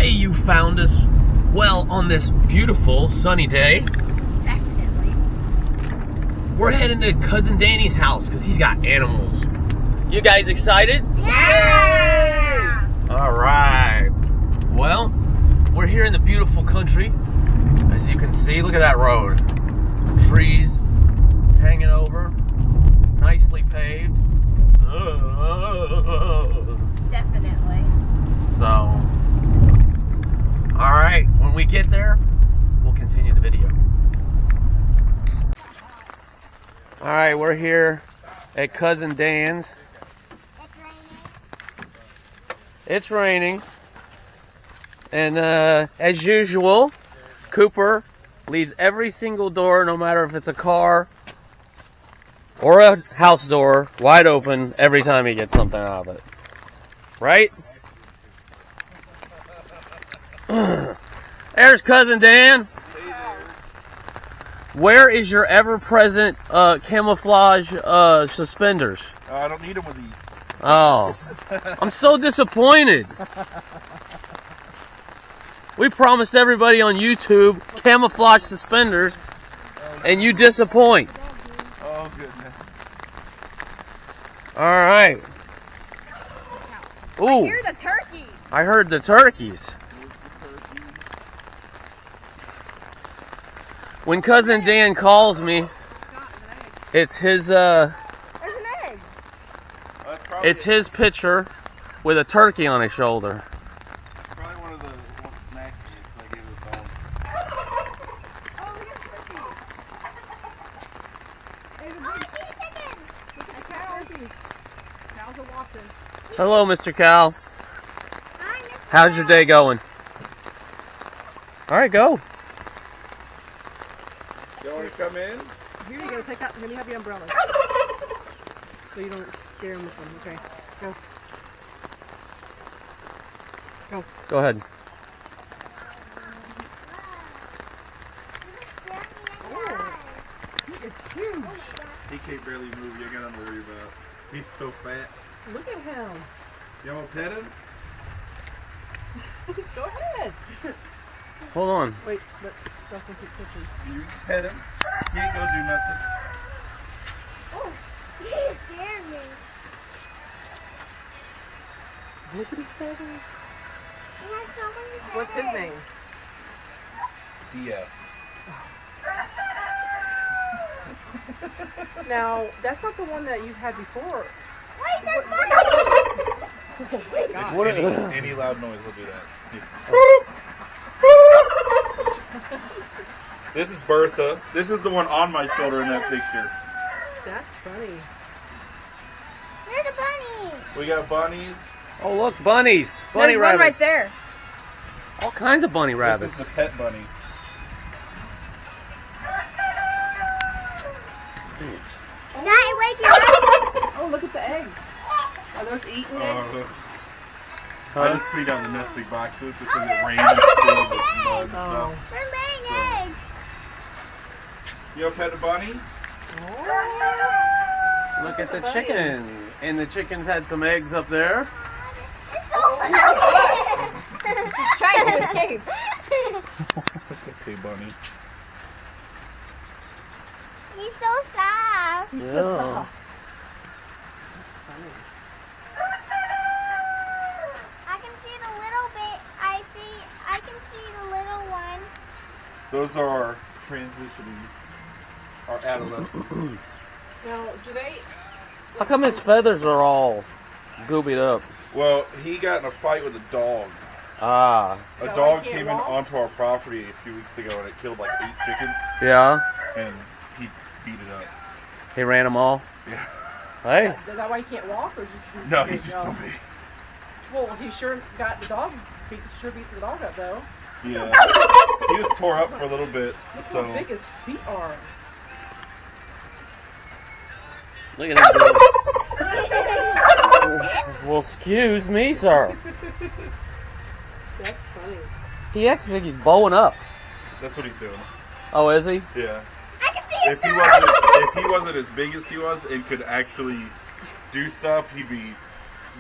way you found us, well, on this beautiful sunny day. Definitely. We're heading to Cousin Danny's house because he's got animals. You guys excited? Yeah! All right. Well, we're here in the beautiful country. As you can see, look at that road. Trees hanging over, nicely paved. Definitely. So, all right, when we get there, we'll continue the video. All right, we're here at Cousin Dan's. It's raining. And as usual, Cooper leaves every single door, no matter if it's a car or a house door, wide open every time he gets something out of it. Right? There's Cousin Dan. Where is your ever-present camouflage suspenders? I don't need them with these. Oh, I'm so disappointed. We promised everybody on YouTube camouflage suspenders, and you disappoint. Oh, goodness. All right. Ooh, I hear the turkey. I heard the turkeys. When Cousin Dan calls me, it's his There's an egg. it's his picture with a turkey on his shoulder. Probably one of the snack eggs I gave the dog. Oh, we got turkey. There's a big chicken. Look at the cows. Cows are walking. Hello, Mr. Cow. Hi, Mr. How's your day going? All right, go. You want to come in? Here you go, take out, let me have your umbrella. So you don't scare them with them, okay? Go. Go. Go ahead. Oh, he is huge. He can't barely move. You got nothing to worry about. He's so fat. Look at him. You want to pet him? Go ahead. Hold on. Wait, but Justin keep pictures. You can pet him. He ain't gonna do nothing. Oh, he scared me. Look at his feathers. He has so many What's his name? DF. Now, that's not the one that you had before. Wait, there's bunny! Oh my God. What? Any loud noise will do that. This is Bertha. This is the one on my shoulder in that picture. That's funny. Where's the bunny? We got bunnies. Oh, look, bunnies. Bunny There's rabbits. one right there. All kinds of bunny rabbits. This is the pet bunny. Daddy, wake you up. Oh, look at the eggs. Are those eating eggs? I just cleaned out the nesting boxes because it rained and filled with mud and Oh. stuff. They're laying So. eggs. You ever pet a bunny? Look at the chicken. And the chickens had some eggs up there. He's trying to escape. It's okay, bunny. He's so soft. He's Yeah. so soft. That's funny. I can see the little bit. I can see the little one. Those are our transitioning, our adolescents. Now, do they... How come his feathers are all goobied up? Well, he got in a fight with a dog. Ah, A So dog he can't came in walk? onto our property a few weeks ago and it killed like 8 chickens yeah. and he beat it up. He ran them all. Yeah. Hey. Is that why he can't walk, or just... No, he's just so big. Well, he sure got the dog... beat the dog up, though. Yeah. He was tore up for a little bit, Look so. how big his feet are. Look at that. Well, excuse me, sir. That's funny. He acts like he's bowing up. That's what he's doing. Oh, is he? Yeah. I can see If his he wasn't as big as he was and could actually do stuff, he'd be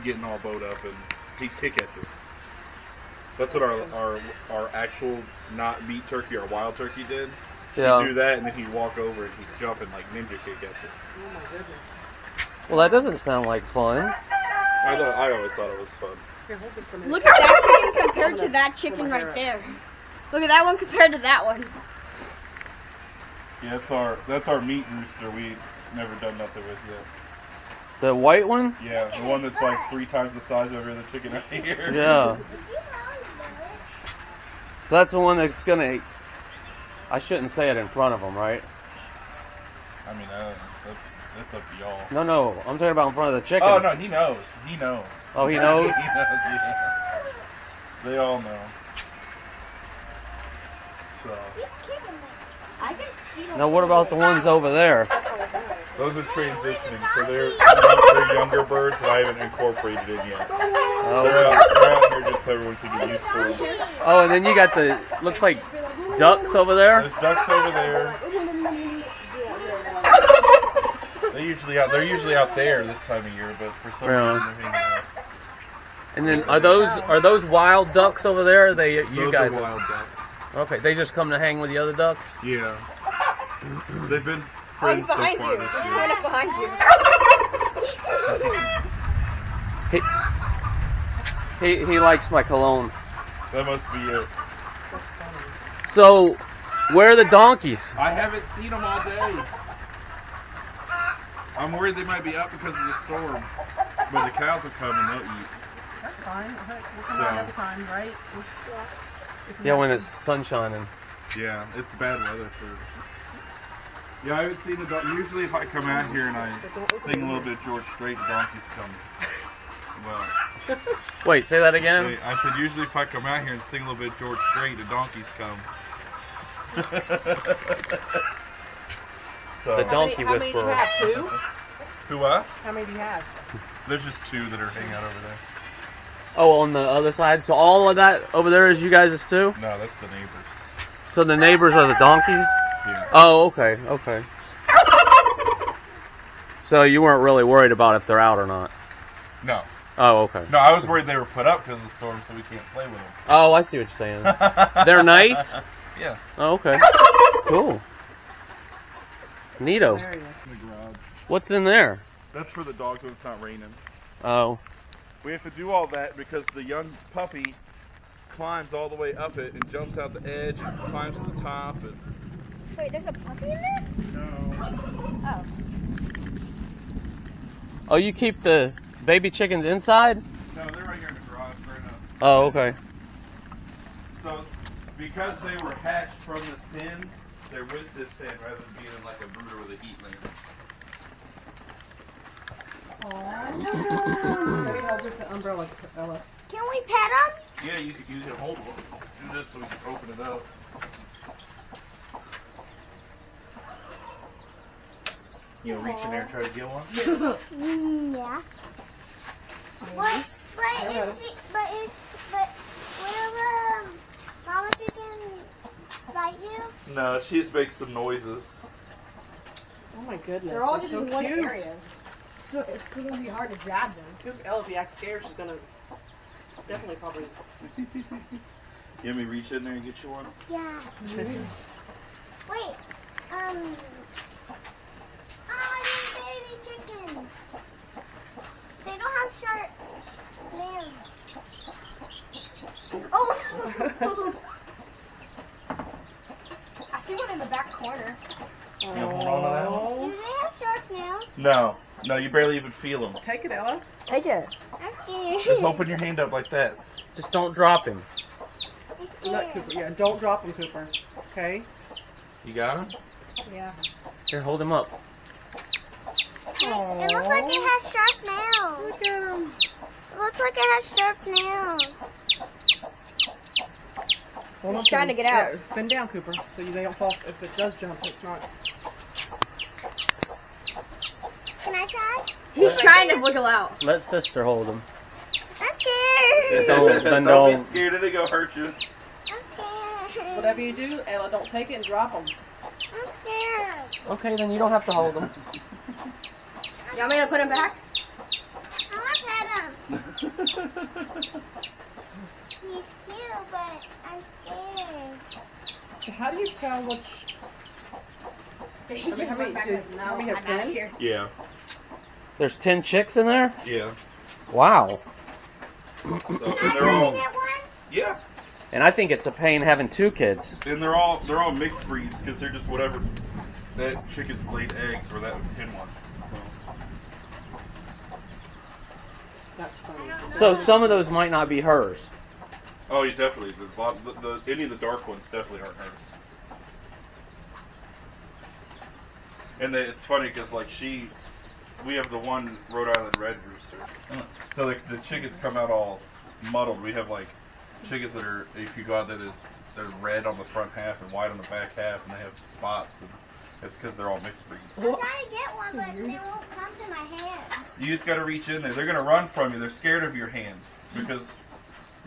getting all bowed up and he'd kick at you. That's what our actual not meat turkey, our wild turkey did. Yeah. He'd do that, and then he'd walk over and he'd jump and like ninja kick at you. Oh my goodness. Well, that doesn't sound like fun. I always thought it was fun. Here, hold this for a minute. Look at that chicken compared to that chicken right there. Look at that one compared to that one. Yeah, that's our meat rooster. We never done nothing with yet. The white one? Yeah, the one that's like 3 times the size of every other chicken out here. Yeah. That's the one that's gonna. I shouldn't say it in front of them, right? I mean, that's up to y'all. No, I'm talking about in front of the chicken. Oh no, he knows. He knows. Oh, he knows? He knows. Yeah. They all know. So I can see them. Now, what about the ones over there? those are transitioning. So they're younger birds that I haven't incorporated in yet. Oh, They're out here just so everyone can get used to them. oh, and then you got the looks like ducks over there. There's ducks over there. They're usually out there this time of year, but for some Yeah. reason they're hanging out. And then are those wild ducks over there? Or you Those guys? are wild ducks. Okay, they just come to hang with the other ducks. Yeah. They've been Oh, friends he's so behind far you. this He's year. right up behind you. He likes my cologne. That must be it. So, where are the donkeys? I haven't seen them all day. I'm worried they might be up because of the storm. But the cows will come and they'll eat. That's fine. We'll come out at the time, right? Yeah, when it's sun shining. Yeah, it's bad weather for. Yeah, I haven't seen the donkeys. Usually, if I come out here and I sing a little bit of George Strait, the donkeys come. Well, Wait, say that again. I said usually if I come out here and sing a little bit of George Strait, the donkeys come. So. The donkey How many do you whisperer. have? 2? Who what? How many do you have? There's just 2 that are hanging out over there. Oh, on the other side. So all of that over there is you guys' too. No, that's the neighbors. So the neighbors are the donkeys. Yeah. Oh, okay, okay. So you weren't really worried about if they're out or not. No. Oh, okay. No, I was worried they were put up because of the storm, so we can't play with them. Oh, I see what you're saying. They're nice. Yeah. Oh, okay. Cool. Neato. There he is. In the garage. What's in there? That's for the dogs when it's not raining. Oh. We have to do all that because the young puppy climbs all the way up it and jumps out the edge and climbs to the top. And Wait, there's a puppy in there? no. Oh. Oh, you keep the baby chickens inside? No, they're right here in the garage, right now. Oh, okay. So, because they were hatched from this hen, they're with this hen rather than being in like a brooder with a heat lamp. Maybe hold just the umbrella, Ella. Can we pet them? Yeah, you can hold one. Let's do this so we can open it up. You know, reach in there and try to get one? Yeah. What? But will Mama Chicken bite you? No, she just makes some noises. Oh my goodness. They're all they're just so in one cute. area. So it's going to be hard to grab them. If Ella be act scared, she's gonna definitely probably. You want me to reach in there and get you one? Yeah. Wait. Oh, baby chicken. They don't have sharp nails. Oh. I see one in the back corner. You want to hold on to that one? Do they have sharp nails? No, you barely even feel them. Take it, Ella. Take it. I'm scared. Just open your hand up like that. Just don't drop him. I'm Not scared. Cooper. Yeah, don't drop him, Cooper. Okay. You got him? Yeah. Here, hold him up. It looks like it has sharp nails. Look at him. It looks like it has sharp nails. Hold He's on to trying him. to get out. Yeah, spin down, Cooper, so they don't fall. If it does jump, it's not. Can I try? He's trying to wiggle out. Let sister hold him. I'm scared. Then Don't don't. be scared, it'll go hurt you. I'm scared. Whatever you do, Ella, don't take it and drop them. I'm scared. Okay, then you don't have to hold him. You want me to put him back? I want to pet him. He's cute. I'm scared. So how do you tell which? How many have 10? Yeah. There's 10 chicks in there? Yeah. Wow. So, and they're all. Get one? Yeah. And I think it's a pain having 2 kids. And they're all mixed breeds because they're just whatever that chicken's laid eggs or that hen one. That's funny. So some of those might not be hers. Oh, yeah, definitely. Any of the dark ones definitely aren't hers. And it's funny because like we have the one Rhode Island red rooster. So like the chickens come out all muddled. We have like chickens that are, if you go out there, they're red on the front half and white on the back half, and they have spots, and it's because they're all mixed breeds. I'm trying to get one, but they won't come to my hand. You just got to reach in there. They're gonna run from you. They're scared of your hand because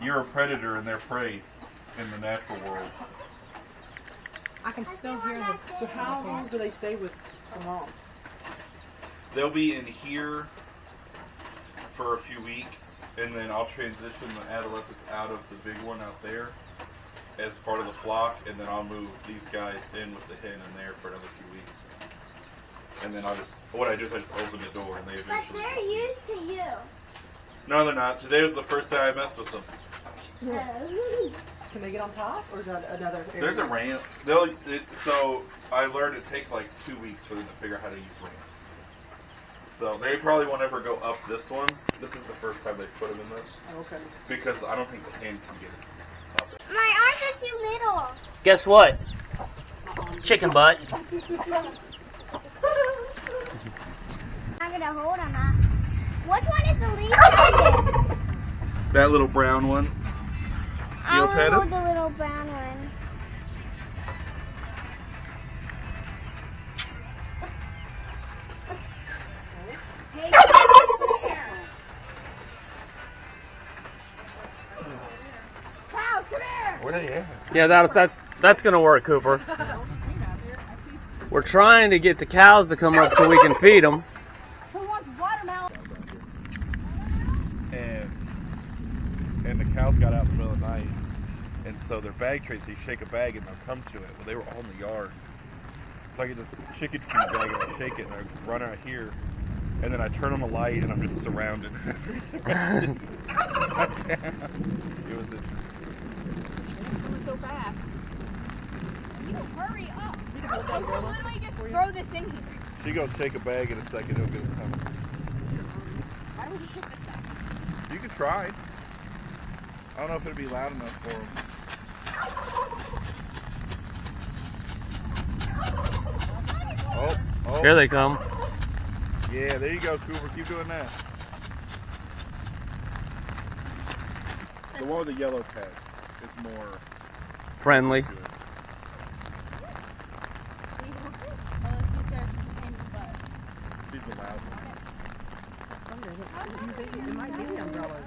you're a predator and they're prey in the natural world. I can still hear them. So how long do they stay with the mom? They'll be in here for a few weeks, and then I'll transition the adolescents out of the big one out there as part of the flock, and then I'll move these guys in with the hen in there for another few weeks. And then I just open the door and they But eventually. they're used to you. No, they're not. Today was the first day I messed with them. Can they get on top, or is that another area? There's a ramp. So I learned it takes like 2 weeks for them to figure out how to use ramps. So they probably won't ever go up this one. This is the first time they've put them in this Okay. because I don't think the hand can get it up it. My arms are too little. Guess what? Chicken butt. I'm gonna hold on that. Which one is the least hated? That little brown one. I'll pet hold him? the little brown one. Hey, Kyle, come here. Where are they at? Yeah, that's gonna work, Cooper. We're trying to get the cows to come up so we can feed them. Who wants watermelon? And the cows got out in the middle of the night, and so they're bag trained, so you shake a bag and they'll come to it. Well, they were all in the yard, so I get this chicken feed bag and I shake it and I run out here, and then I turn on the light and I'm just surrounded. It was So fast. You hurry up. I will literally just throw this in here. she goes shake a bag in a second, it'll get it coming. Why don't we shake this stuff? You can try. I don't know if it'd be loud enough for them. Oh, Here they come. yeah, there you go, Cooper. Keep doing that. The one with the yellow tag is more Friendly. good. She's the loud one. It might be the umbrellas.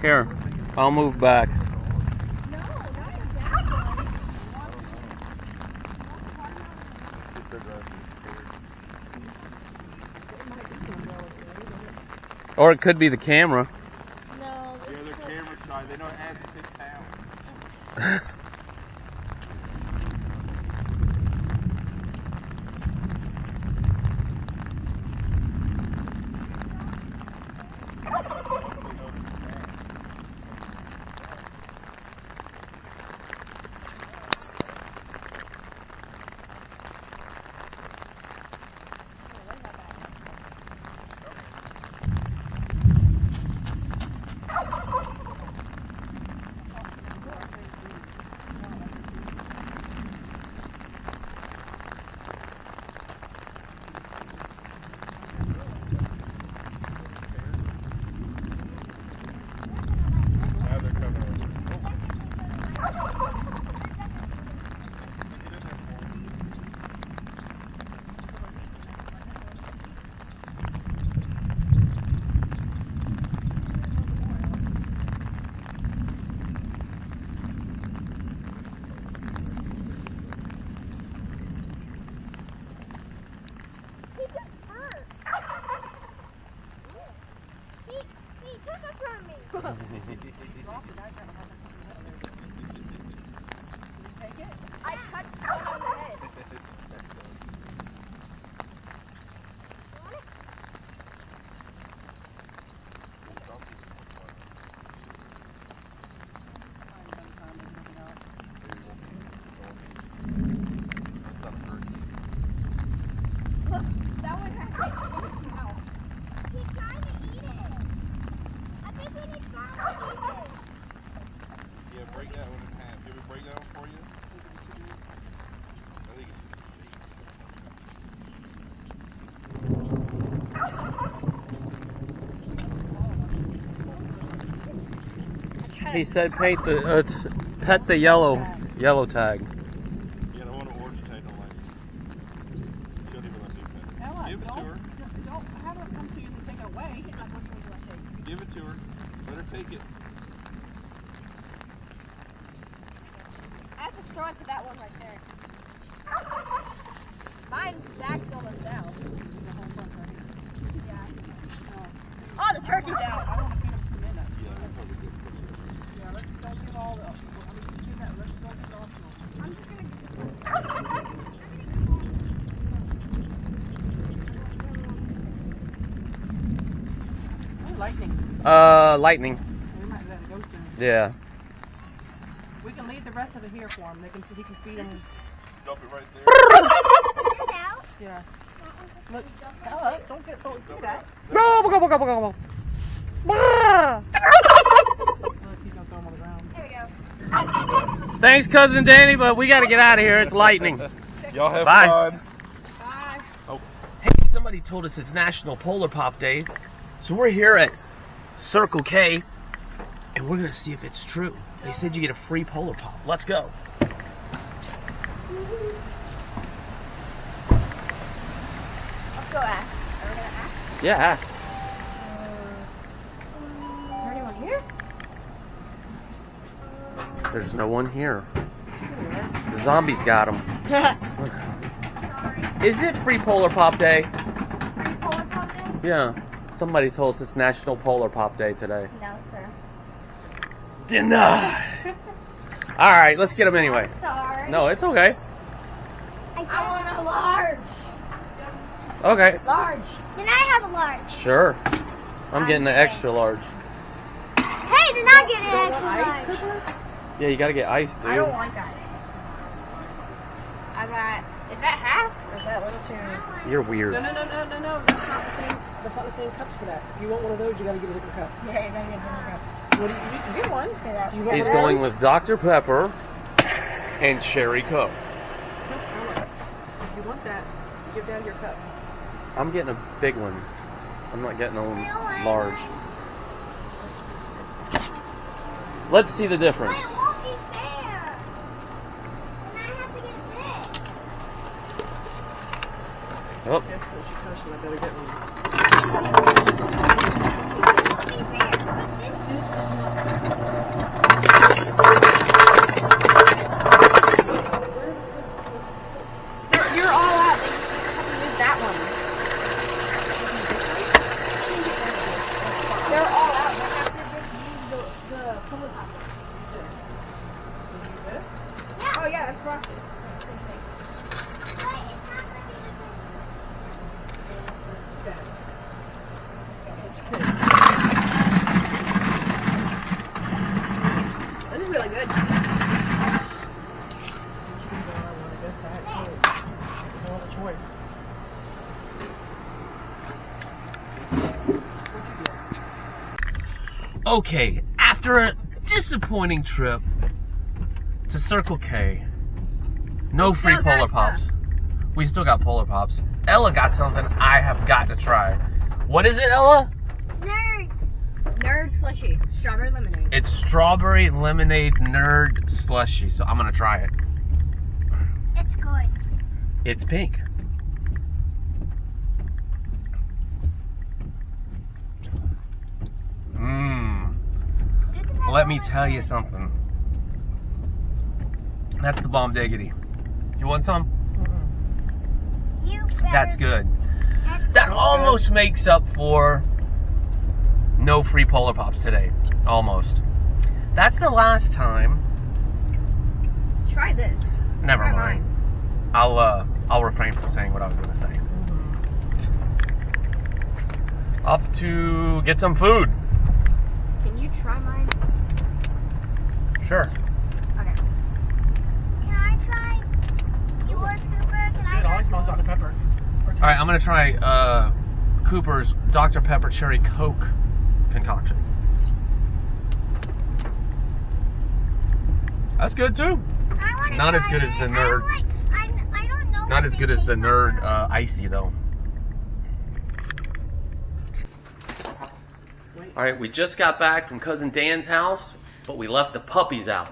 Here, I'll move back. Or it could be the camera. No. Yeah, they're camera shy. They don't add 6 pounds. took it from me. Take it. I touched one on the head. Look, that one has it. He's trying to eat it. I think we need smaller pieces. Yeah, break that one in half. Can we break that one for you? I think it's just He said paint the pet the yellow tag. Yeah, I want an orange tag on mine. She don't even let me pet it. Ella, Give it to her. don't have her come to you and take it away. It's like, which one do I take? Give it to her. Let her take it. I have to throw it to that one right there. Mine's back's almost down. Yeah. Oh, the turkey's out. I want to feed them some minutes. Yeah, that's probably good. Yeah, let's don't get all the. I mean, do that. Let's don't get all the. I'm just gonna. Oh, lightning. Lightning. We might let it go soon. Yeah. We can leave the rest of it here for him. He can feed him. Dump it right there. Out. Yeah. Look, Ella, don't do that. Go, go, go, go, go, go. Look, he's gonna throw him on the ground. There we go. Thanks, cousin Danny, but we got to get out of here. It's lightning. Y'all have Bye. fun. Bye. Hey, somebody told us it's National Polar Pop Day, so we're here at Circle K, and we're gonna see if it's true. They said you get a free Polar Pop. Let's go. Let's go ask. Are we gonna ask? Yeah, ask. Is there anyone here? There's no one here. The zombies got them. Is it free Polar Pop Day? Free Polar Pop Day? Yeah. Somebody told us it's National Polar Pop Day today. No, sir. Deny. All right, let's get them anyway. Sorry. No, it's okay. I want a large. Okay. Large. Then I have a large. Sure. I'm getting the extra large. Hey, then I get an extra large. Yeah, you gotta get ice, dude. I don't want that. I got. Is that half or is that a little too? You're weird. No. That's not the same. That's not the same cups for that. If you want one of those, you gotta get a different cup. Yeah, you're gonna get a What do you can get one? Do you want He's one of going those? with Dr. Pepper and Cherry Coke. If you want that, give down your cup. I'm getting a big one. I'm not getting a large. Let's see the difference. But it won't be fair. Then I have to get this. Oh, Yes, so she touched me. I better get one. You're all out. Use that one. They're all out. They have to just use the Polar Pop. Oh yeah, that's frosted. This is really good. okay. After a disappointing trip to Circle K, no free still got Polar Pops. stuff. We still got Polar Pops. Ella got something I have got to try. What is it, Ella? Nerds. Nerd slushy. Strawberry lemonade. It's strawberry lemonade nerd slushy, so I'm gonna try it. It's good. It's pink. Mmm. Let me tell you something. That's the bomb diggity. You want some? You better That's good. That's That almost makes up for no free Polar Pops today. Almost. That's the last time. Try this. Never Try mind. I'll refrain from saying what I was going to say. Off to get some food. Can you try mine? Sure. Okay. Can I try yours, Cooper? Can I It try always smells Dr. Pepper. All right, I'm going to try Cooper's Dr. Pepper Cherry Coke concoction. That's good too. I wanna Not as try good as it. the I Nerd. don't like- I don't know Not what as they good as the taste Nerd like. Icy though. All right, we just got back from Cousin Dan's house, but we left the puppies out.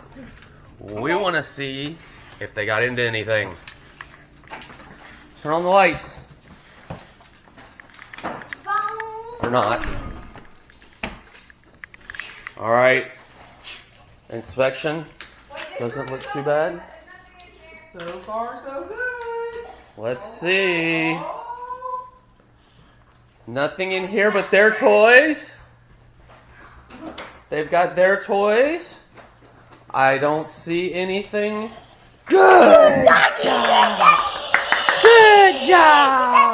We want to see if they got into anything. Turn on the lights. Or not. All right. Inspection. Doesn't look too bad. So far, so good. Let's see. Nothing in here but their toys. They've got their toys. I don't see anything. Good. Good job.